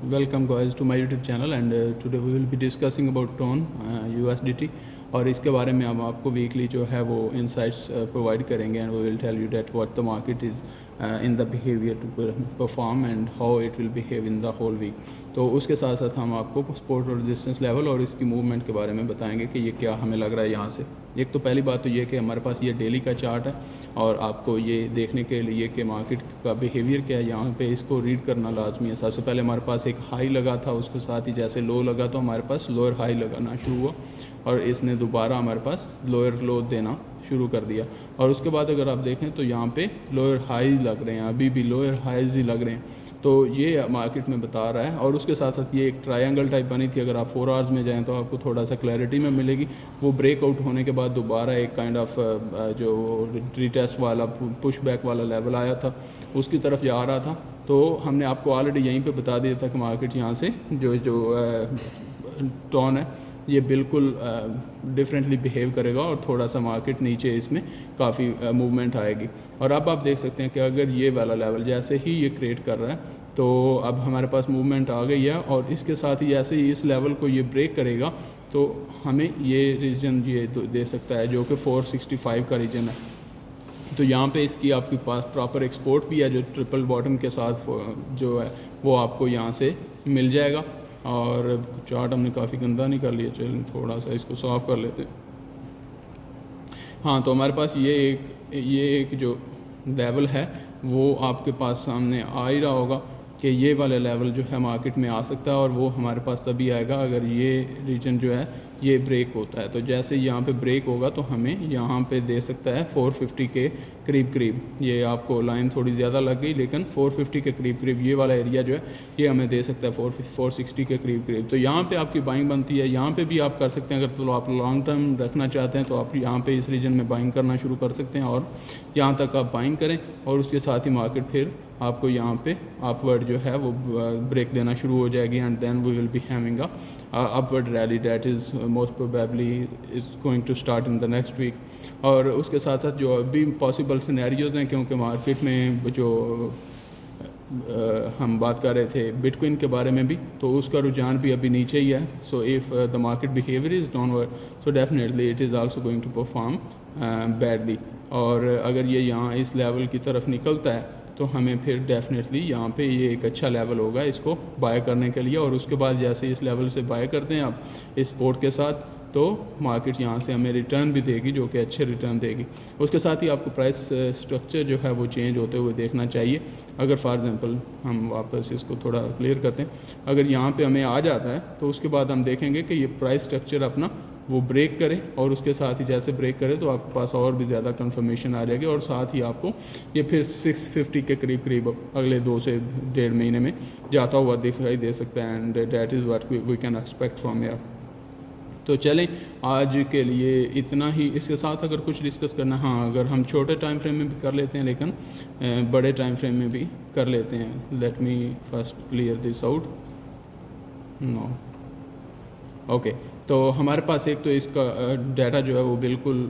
Welcome guys to my YouTube channel and today we will be discussing about Tron USDT और इसके बारे में हम आपको वीकली जो है वो इंसाइट्स प्रोवाइड करेंगे and we will tell you that what the market is in the behaviour to perform and how it will behave in the whole week. तो उसके साथ साथ हम आपको सपोर्ट और रेजिस्टेंस लेवल और इसकी मूवमेंट के बारे में बताएंगे कि ये क्या हमें लग रहा है यहाँ से। एक तो पहली बात तो ये कि हमारे पास ये डेली का चार्ट है और आपको ये देखने के लिए कि मार्केट का बिहेवियर क्या है यहाँ पे इसको रीड करना लाजमी है। सबसे पहले हमारे पास एक हाई लगा था, उसके साथ ही जैसे लो लगा तो हमारे पास लोअर हाई लगाना शुरू हुआ और इसने दोबारा हमारे पास लोअर लो देना शुरू कर दिया। और उसके बाद अगर आप देखें तो यहाँ पे लोअर हाई लग रहे हैं, अभी भी लोअर हाईज ही लग रहे हैं, तो ये मार्केट में बता रहा है। और उसके साथ साथ ये एक ट्रायंगल टाइप बनी थी, अगर आप 4 आवर्स में जाएं तो आपको थोड़ा सा क्लैरिटी में मिलेगी। वो ब्रेकआउट होने के बाद दोबारा एक काइंड ऑफ जो रिटेस्ट वाला पुश बैक वाला लेवल आया था उसकी तरफ जा रहा था। तो हमने आपको ऑलरेडी यहीं पे बता दिया था कि मार्केट यहाँ से जो टॉन है ये बिल्कुल डिफरेंटली बिहेव करेगा और थोड़ा सा मार्केट नीचे इसमें काफ़ी मूवमेंट आएगी। और अब आप देख सकते हैं कि अगर ये वाला लेवल जैसे ही ये क्रिएट कर रहा है तो अब हमारे पास मूवमेंट आ गई है और इसके साथ ही जैसे ही इस लेवल को ये ब्रेक करेगा तो हमें ये रीजन ये दे सकता है जो कि 465 का रीजन है। तो यहाँ पे इसकी आपके पास प्रॉपर एक्सपोर्ट भी है जो ट्रिपल बॉटम के साथ जो है वो आपको यहाँ से मिल जाएगा। और चार्ट हमने काफ़ी गंदा नहीं कर लिया, चलिए थोड़ा सा इसको साफ कर लेते हैं। हाँ, तो हमारे पास ये एक जो लेवल है वो आपके पास सामने आ ही रहा होगा कि ये वाला लेवल जो है मार्केट में आ सकता है और वो हमारे पास तभी आएगा अगर ये रीजन जो है ये ब्रेक होता है। तो जैसे यहाँ पे ब्रेक होगा तो हमें यहाँ पे दे सकता है 450 के करीब। ये आपको लाइन थोड़ी ज़्यादा लग गई लेकिन 450 के करीब ये वाला एरिया जो है ये हमें दे सकता है 460 के करीब। तो यहाँ पे आपकी बाइंग बनती है, यहाँ पे भी आप कर सकते हैं। अगर तो आप लॉन्ग टर्म रखना चाहते हैं तो आप यहाँ पे इस रीजन में बाइंग करना शुरू कर सकते हैं और यहाँ तक आप बाइंग करें और उसके साथ ही मार्केट फिर आपको यहाँ पे अपवर्ड जो है वो ब्रेक देना शुरू हो जाएगी and then we will be having a upward rally that is most probably is going to start in the next week। और उसके साथ साथ जो अभी पॉसिबल सिनेरियोज़ हैं क्योंकि मार्केट में जो हम बात कर रहे थे बिटकॉइन के बारे में भी, तो उसका रुझान भी अभी नीचे ही है। So if the market behaviour is downward so definitely it is also going to perform badly. और अगर ये यहाँ इस लेवल की तरफ निकलता है तो हमें फिर डेफिनेटली यहाँ पे ये एक अच्छा लेवल होगा इसको बाय करने के लिए। और उसके बाद जैसे इस लेवल से बाय करते हैं आप इस सपोर्ट के साथ तो मार्केट यहाँ से हमें रिटर्न भी देगी जो कि अच्छे रिटर्न देगी। उसके साथ ही आपको प्राइस स्ट्रक्चर जो है वो चेंज होते हुए देखना चाहिए। अगर फॉर एग्जांपल हम वापस इसको थोड़ा क्लियर करते हैं, अगर यहाँ पे हमें आ जाता है तो उसके बाद हम देखेंगे कि ये प्राइस स्ट्रक्चर अपना वो ब्रेक करे और उसके साथ ही जैसे ब्रेक करे तो आपके पास और भी ज़्यादा कंफर्मेशन आ जाएगी और साथ ही आपको ये फिर 650 के करीब अगले 2 से 1.5 महीने में जाता हुआ दिखाई दे सकता है and that is what we can expect from here. तो चलें आज के लिए इतना ही। इसके साथ अगर कुछ डिस्कस करना, हाँ अगर हम छोटे टाइम फ्रेम में भी कर लेते हैं लेकिन बड़े टाइम फ्रेम में भी कर लेते हैं। Let me first clear this out. No okay, तो हमारे पास एक तो इसका डाटा जो है वो बिल्कुल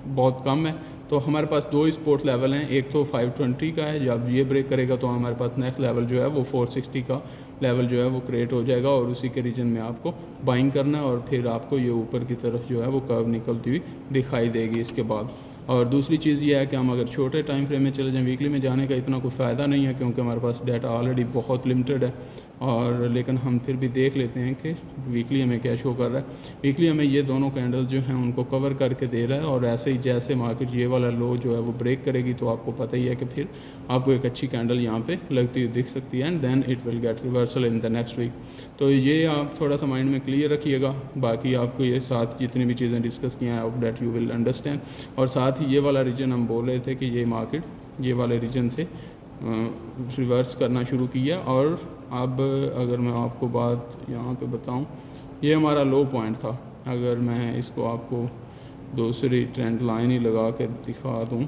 बहुत कम है। तो हमारे पास 2 सपोर्ट लेवल हैं, एक तो 520 का है, जब ये ब्रेक करेगा तो हमारे पास नेक्स्ट लेवल जो है वो 460 का लेवल जो है वो क्रिएट हो जाएगा और उसी के रीजन में आपको बाइंग करना है और फिर आपको ये ऊपर की तरफ जो है वो कर्व निकलती हुई दिखाई देगी इसके बाद। और दूसरी चीज़ ये है कि हम अगर छोटे टाइम फ्रेम में चले जाएं, वीकली में जाने का इतना कोई फ़ायदा नहीं है क्योंकि हमारे पास डाटा ऑलरेडी बहुत लिमिटेड है। और लेकिन हम फिर भी देख लेते हैं कि वीकली हमें क्या शो कर रहा है। वीकली हमें ये दोनों कैंडल जो हैं उनको कवर करके दे रहा है और ऐसे ही जैसे मार्केट ये वाला लो जो है वो ब्रेक करेगी तो आपको पता ही है कि फिर आपको एक अच्छी कैंडल यहाँ पे लगती हुई दिख सकती है and then it will get reversal in the next week. तो ये आप थोड़ा सा माइंड में क्लियर रखिएगा। बाकी आपको ये साथ जितनी भी चीज़ें डिस्कस किया है दैट यू विल अंडरस्टैंड। और साथ ही ये वाला रीजन हम बोल रहे थे कि ये मार्केट ये वाले रीजन से रिवर्स करना शुरू किया। और अब अगर मैं आपको बात यहाँ पे बताऊँ, ये हमारा लो पॉइंट था। अगर मैं इसको आपको दूसरी ट्रेंड लाइन ही लगा के दिखा दूँ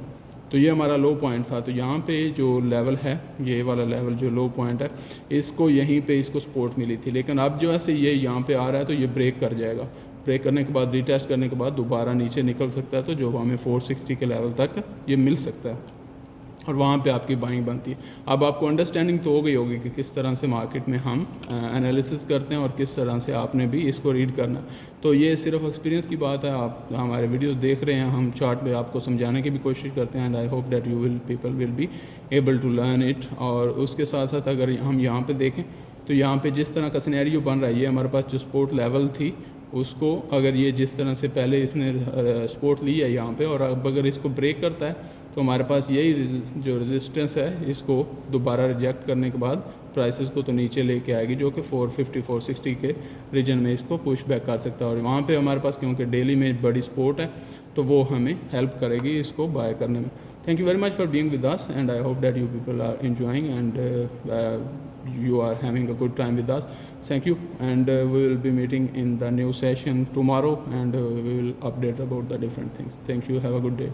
तो ये हमारा लो पॉइंट था। तो यहाँ पे जो लेवल है ये वाला लेवल जो लो पॉइंट है इसको यहीं पे इसको सपोर्ट मिली थी, लेकिन अब जो है ये यहाँ पे आ रहा है तो ये ब्रेक कर जाएगा। ब्रेक करने के बाद रिटेस्ट करने के बाद दोबारा नीचे निकल सकता है तो जो हमें 460 के लेवल तक ये मिल सकता है। और वहाँ पे आपकी बाइंग बनती है। अब आपको अंडरस्टैंडिंग तो हो गई होगी कि किस तरह से मार्केट में हम एनालिसिस करते हैं और किस तरह से आपने भी इसको रीड करना। तो ये सिर्फ एक्सपीरियंस की बात है, आप हमारे वीडियोस देख रहे हैं, हम चार्ट पे आपको समझाने की भी कोशिश करते हैं and I hope that you will people will be able to learn it. और उसके साथ साथ अगर हम यहाँ पर देखें तो यहाँ पर जिस तरह का सिनेरियो बन रहा है, ये हमारे पास जो सपोर्ट लेवल थी उसको अगर ये जिस तरह से पहले इसने सपोर्ट ली है यहाँ पे, और अब अगर इसको ब्रेक करता है तो हमारे पास यही जो रेजिस्टेंस है इसको दोबारा रिजेक्ट करने के बाद प्राइसेस को तो नीचे लेके आएगी, जो कि 450 460 के रीजन में इसको पुश बैक कर सकता है। और वहाँ पे हमारे पास क्योंकि डेली में बड़ी सपोर्ट है तो वो हमें हेल्प करेगी इसको बाय करने में। Thank you very much for being with us and I hope that you people are enjoying and you are having a good time with us. Thank you, and we will be meeting in the new session tomorrow, and we will update about the different things. Thank you. Have a good day.